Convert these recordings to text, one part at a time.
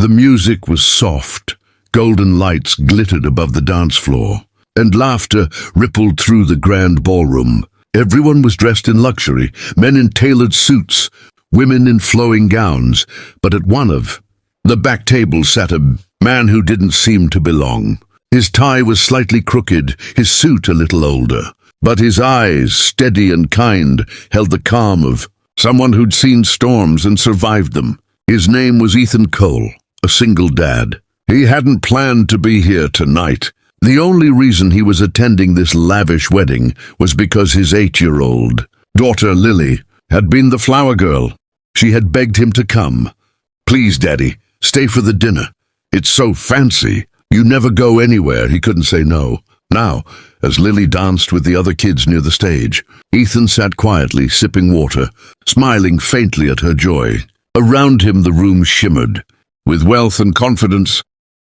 The music was soft, golden lights glittered above the dance floor, and laughter rippled through the grand ballroom. Everyone was dressed in luxury, men in tailored suits, women in flowing gowns, but at one of the back tables sat a man who didn't seem to belong. His tie was slightly crooked, his suit a little older, but his eyes, steady and kind, held the calm of someone who'd seen storms and survived them. His name was Ethan Cole, a single dad. He hadn't planned to be here tonight. The only reason he was attending this lavish wedding was because his 8-year-old daughter, Lily, had been the flower girl. She had begged him to come. "Please, Daddy, stay for the dinner. It's so fancy. You never go anywhere." He couldn't say no. Now, as Lily danced with the other kids near the stage, Ethan sat quietly, sipping water, smiling faintly at her joy. Around him the room shimmered. With wealth and confidence,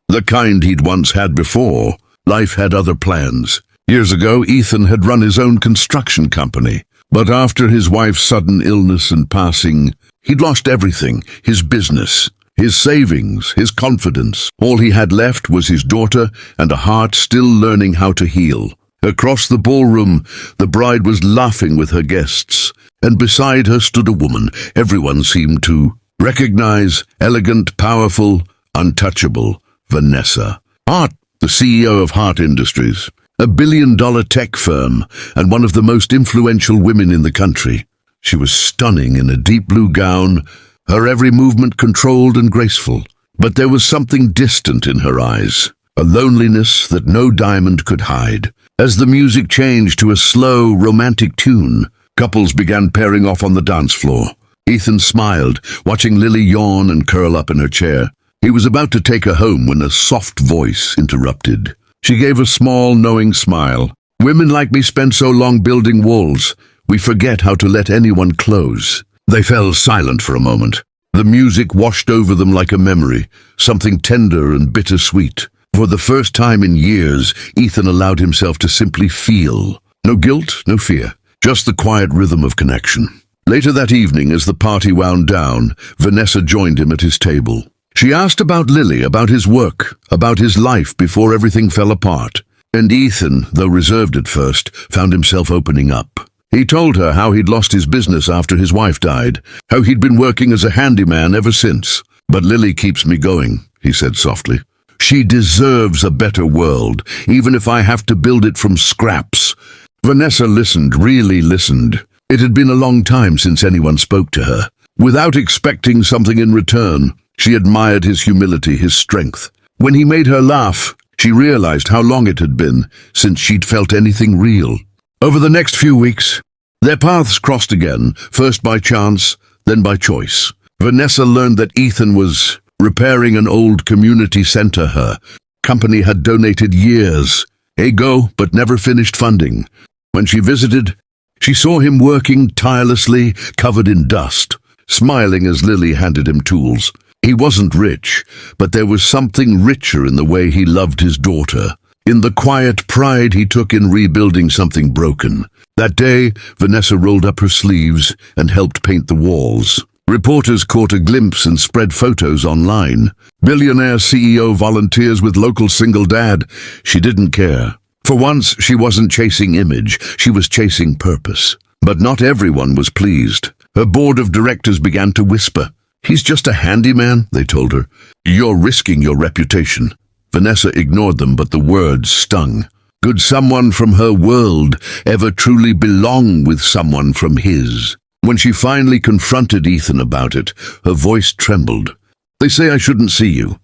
the kind he'd once had before, life had other plans. Years ago, Ethan had run his own construction company. But after his wife's sudden illness and passing, he'd lost everything: his business, his savings, his confidence. All he had left was his daughter and a heart still learning how to heal. Across the ballroom, the bride was laughing with her guests, and beside her stood a woman everyone seemed to recognize: elegant, powerful, untouchable, Vanessa Hart, the CEO of Hart Industries, a billion-dollar tech firm and one of the most influential women in the country. She was stunning in a deep blue gown, her every movement controlled and graceful. But there was something distant in her eyes, a loneliness that no diamond could hide. As the music changed to a slow, romantic tune, couples began pairing off on the dance floor. Ethan smiled, watching Lily yawn and curl up in her chair. He was about to take her home when a soft voice interrupted. She gave a small, knowing smile. "Women like me spend so long building walls, we forget how to let anyone close." They fell silent for a moment. The music washed over them like a memory, something tender and bittersweet. For the first time in years, Ethan allowed himself to simply feel. No guilt, no fear, just the quiet rhythm of connection. Later that evening, as the party wound down, Vanessa joined him at his table. She asked about Lily, about his work, about his life before everything fell apart. And Ethan, though reserved at first, found himself opening up. He told her how he'd lost his business after his wife died, how he'd been working as a handyman ever since. "But Lily keeps me going," he said softly. "She deserves a better world, even if I have to build it from scraps." Vanessa listened, really listened. It had been a long time since anyone spoke to her. Without expecting something in return, she admired his humility, his strength. When he made her laugh, she realized how long it had been since she'd felt anything real. Over the next few weeks, their paths crossed again, first by chance, then by choice. Vanessa learned that Ethan was repairing an old community center her company had donated years ago but never finished funding. When she visited, she saw him working tirelessly, covered in dust, smiling as Lily handed him tools. He wasn't rich, but there was something richer in the way he loved his daughter, in the quiet pride he took in rebuilding something broken. That day, Vanessa rolled up her sleeves and helped paint the walls. Reporters caught a glimpse and spread photos online. Billionaire CEO volunteers with local single dad. She didn't care. For once, she wasn't chasing image, she was chasing purpose. But not everyone was pleased. Her board of directors began to whisper. "He's just a handyman," they told her. "You're risking your reputation." Vanessa ignored them, but the words stung. Could someone from her world ever truly belong with someone from his? When she finally confronted Ethan about it, her voice trembled. "They say I shouldn't see you,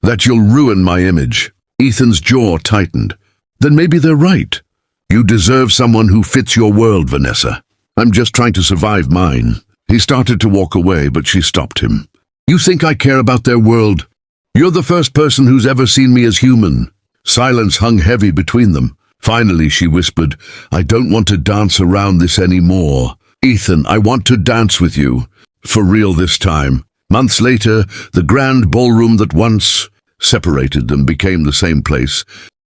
that you'll ruin my image." Ethan's jaw tightened. "Then maybe they're right. You deserve someone who fits your world, Vanessa. I'm just trying to survive mine." He started to walk away, but she stopped him. "You think I care about their world? You're the first person who's ever seen me as human." Silence hung heavy between them. Finally, she whispered, "I don't want to dance around this anymore. Ethan, I want to dance with you. For real this time." Months later, the grand ballroom that once separated them became the same place,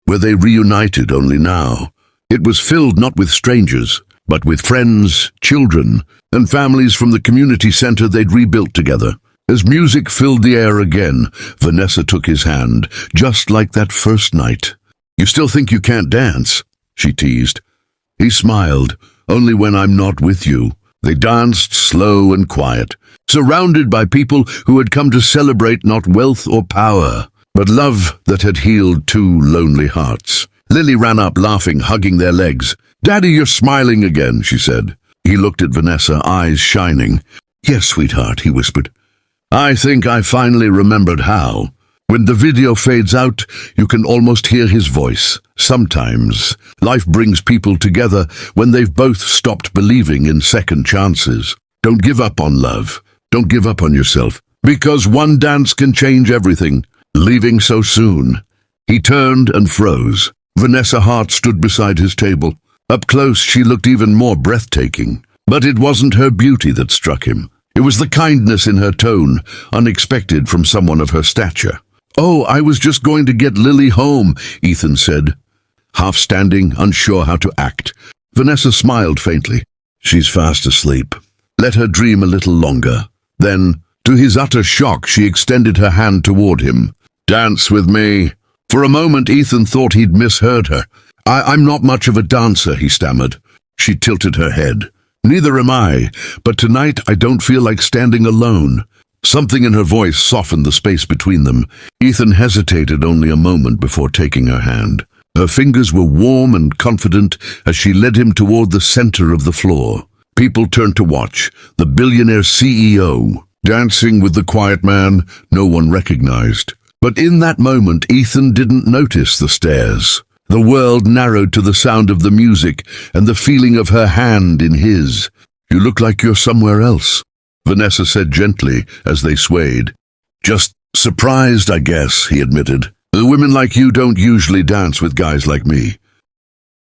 where they reunited only now. It was filled not with strangers, but with friends, children, and families from the community center they'd rebuilt together. As music filled the air again, Vanessa took his hand, just like that first night. "You still think you can't dance?" she teased. He smiled. "Only when I'm not with you." They danced slow and quiet, surrounded by people who had come to celebrate not wealth or power, but love that had healed two lonely hearts. Lily ran up, laughing, hugging their legs. "Daddy, you're smiling again," she said. He looked at Vanessa, eyes shining. "Yes, sweetheart," he whispered. "I think I finally remembered how." When the video fades out, you can almost hear his voice. Sometimes, life brings people together when they've both stopped believing in second chances. Don't give up on love. Don't give up on yourself. Because one dance can change everything. Leaving so soon. He turned and froze. Vanessa Hart stood beside his table. Up close, she looked even more breathtaking. But it wasn't her beauty that struck him. It was the kindness in her tone, unexpected from someone of her stature. "Oh, I was just going to get Lily home," Ethan said, half standing, unsure how to act. Vanessa smiled faintly. "She's fast asleep. Let her dream a little longer." Then, to his utter shock, she extended her hand toward him. "Dance with me." For a moment, Ethan thought he'd misheard her. I'm not much of a dancer," he stammered. She tilted her head. "Neither am I, but tonight I don't feel like standing alone." Something in her voice softened the space between them. Ethan hesitated only a moment before taking her hand. Her fingers were warm and confident as she led him toward the center of the floor. People turned to watch, the billionaire CEO, dancing with the quiet man no one recognized. But in that moment, Ethan didn't notice the stares. The world narrowed to the sound of the music and the feeling of her hand in his. "You look like you're somewhere else," Vanessa said gently as they swayed. "Just surprised, I guess," he admitted. "The women like you don't usually dance with guys like me."